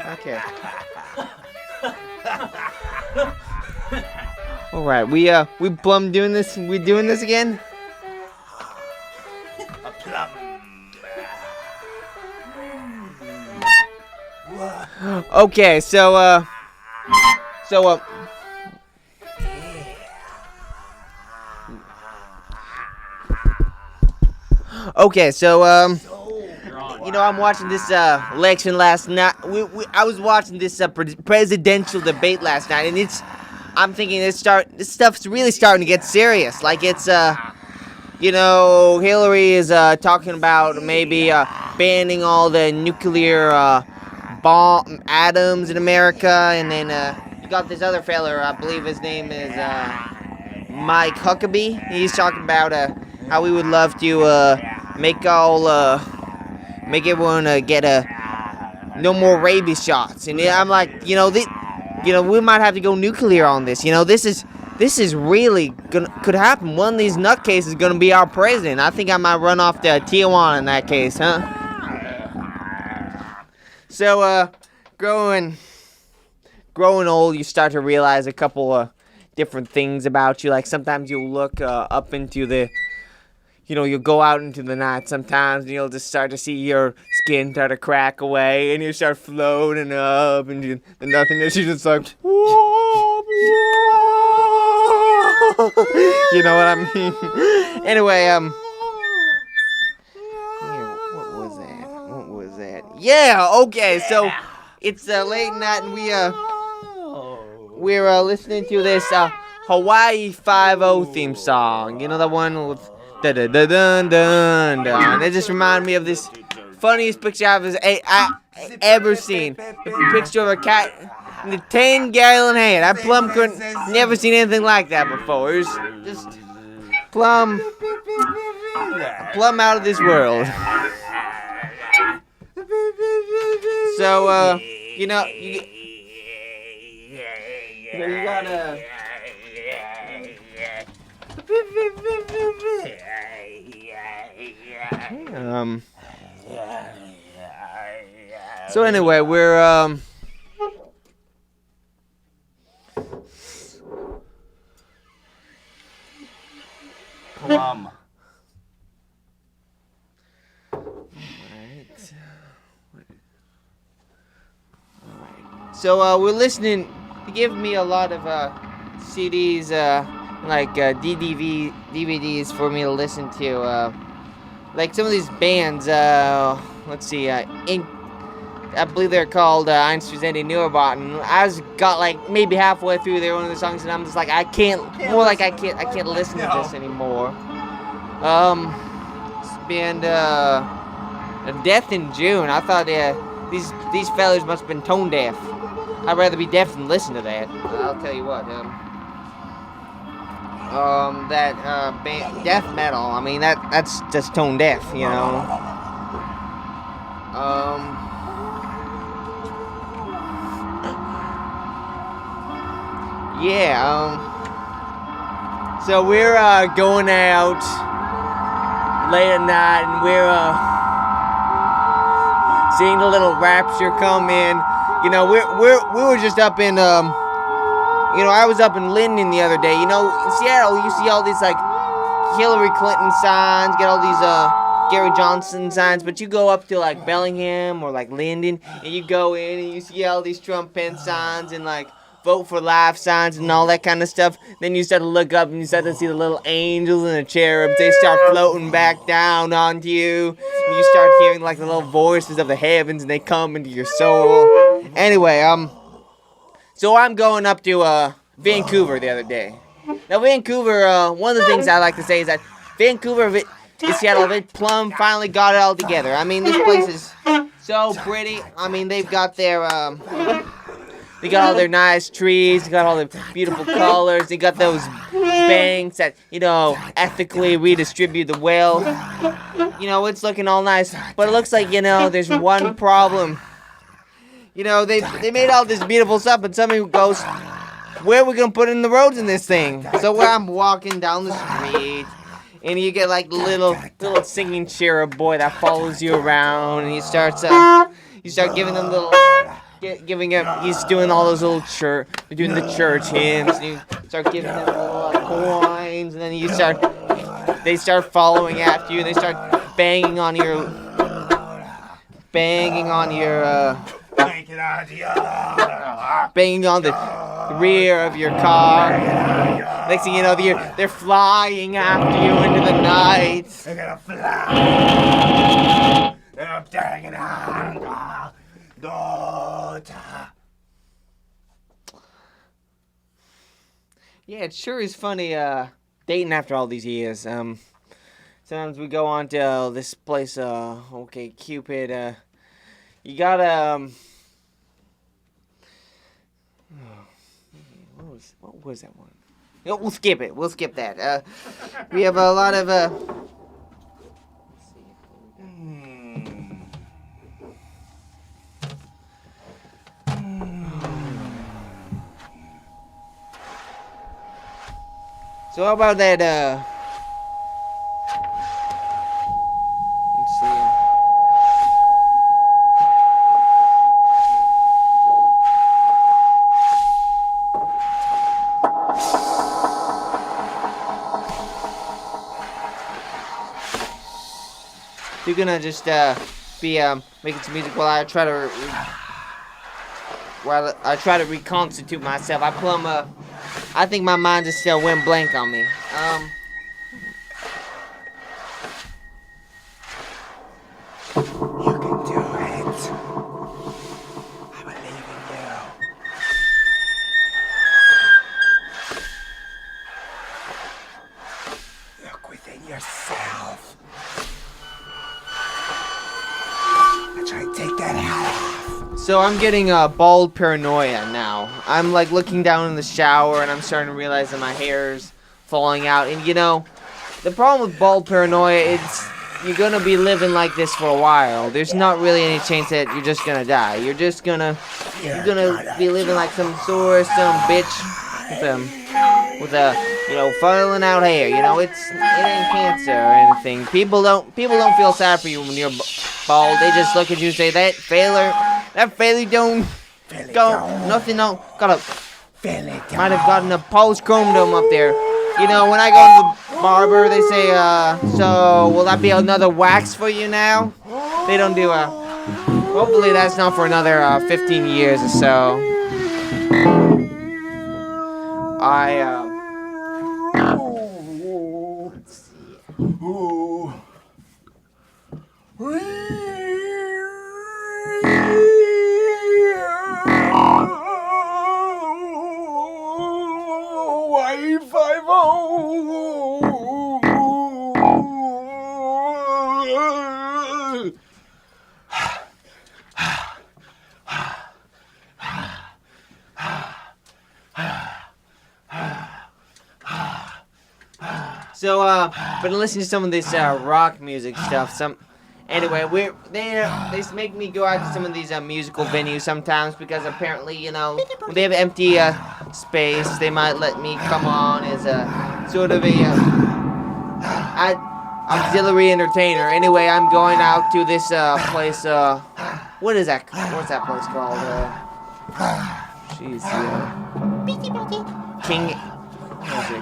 Okay. All right, we plum doing this. We doing this again? A plum. Okay, so okay, so I'm watching this election last night. I was watching this presidential debate last night, and I'm thinking this stuff's really starting to get serious. Like it's Hillary is talking about maybe banning all the nuclear bomb atoms in America, and then you got this other feller, I believe his name is Mike Huckabee. He's talking about how we would love to make everyone get no more rabies shots, and I'm like, we might have to go nuclear on this. This is really could happen. One of these nutcases is gonna be our president. I think I might run off to Tijuana in that case, huh? So, growing old, you start to realize a couple different things about you. Like sometimes you'll look up into the, you'll go out into the night sometimes, and you'll just start to see your skin start to crack away, and you start floating up into the nothingness. You're just like, whoa. You know what I mean? Anyway, yeah, what was that? Yeah, okay, so it's late night, and we're listening to this Hawaii 5-0 theme song. You know the one with da da da dun dun dun. It just reminded me of this funniest picture I've ever seen. The picture of a cat in a 10-gallon hand. I plumb couldn't never seen anything like that before. It was just plumb out of this world. So you gotta. So anyway, we're Plum. So we're listening. They give me a lot of CDs, like DVDs for me to listen to. Like some of these bands. Let's see. I believe they're called Einstein's Andy Neuerbotten. I got like maybe halfway through there one of the songs, and I'm just like, I can't listen to this anymore. This band Death in June. I thought these fellas must have been tone deaf. I'd rather be deaf than listen to that. I'll tell you what. That band death metal. I mean that's just tone deaf, Yeah, so we're going out late at night, and we're seeing the little rapture come in. We were just up in I was up in Linden the other day. In Seattle you see all these like Hillary Clinton signs, get all these Gary Johnson signs, but you go up to like Bellingham or like Linden, and you go in and you see all these Trump pen signs and like vote for life signs and all that kind of stuff. Then you start to look up and you start to see the little angels and the cherubs. They start floating back down onto you. And you start hearing like the little voices of the heavens, and they come into your soul. Anyway, so I'm going up to Vancouver the other day. Now Vancouver, one of the things I like to say is that Vancouver is Seattle. They plumb finally got it all together. I mean, this place is so pretty. I mean, they've got their they got all their nice trees. They got all the beautiful colors. They got those banks that, ethically redistribute the wealth. It's looking all nice. But it looks like, there's one problem. They made all this beautiful stuff, but somebody goes, where are we going to put in the roads in this thing? So when I'm walking down the street, and you get like little singing cherub boy that follows you around, and he starts You start giving them little, giving him. He's doing all those little doing the church hymns. And you start giving them little coins, and then they start following after you. And they start banging on your, banging on the rear of your car. Next thing you know, they're flying after you into the night. They're gonna fly. They're banging on the door. Yeah, it sure is funny dating after all these years. Sometimes we go on to this place, okay, Cupid, you gotta, what was that one? No, we'll skip it. We'll skip that. We have a lot of, let's see. So how about that, let's see. You're gonna just be making some music while I try to reconstitute myself. I think my mind just still went blank on me. You can do it. I believe in you. Look within yourself. Try to take that hat off. So I'm getting bald paranoia now. I'm like looking down in the shower and I'm starting to realize that my hair's falling out. And you know, the problem with bald paranoia is you're gonna be living like this for a while. There's not really any chance that you're just gonna die. You're gonna be living like some bitch with a falling out hair. You know, it ain't cancer or anything. People don't feel sad for you when you're bald. They just look at you and say that failure don't nothing don't got a might have gotten a postchromosome up there. You know, when I go to the barber, they say, so will that be another wax for you now? They don't do hopefully that's not for another 15 years or so. Let's see. So, been listening to some of this rock music stuff. Anyway, they make me go out to some of these musical venues sometimes because apparently, you know, when they have empty space, they might let me come on as a sort of a auxiliary entertainer. Anyway, I'm going out to this place. What is that? What's that place called?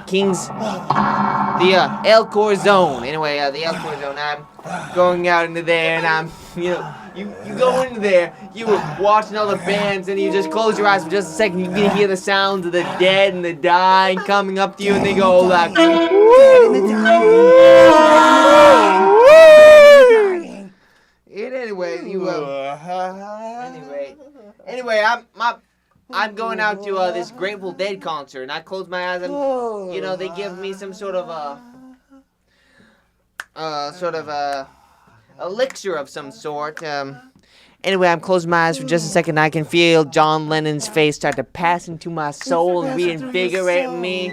King's, the El Corazon. Anyway, the El Corazon. I'm going out into there, and I'm, you go into there, you were watching all the bands, and you just close your eyes for just a second. You can hear the sounds of the dead and the dying coming up to you, and they go like, Anyway, I'm going out to this Grateful Dead concert, and I close my eyes, and they give me some sort of elixir of some sort. Anyway, I'm closing my eyes for just a second. I can feel John Lennon's face start to pass into my soul and reinvigorate me.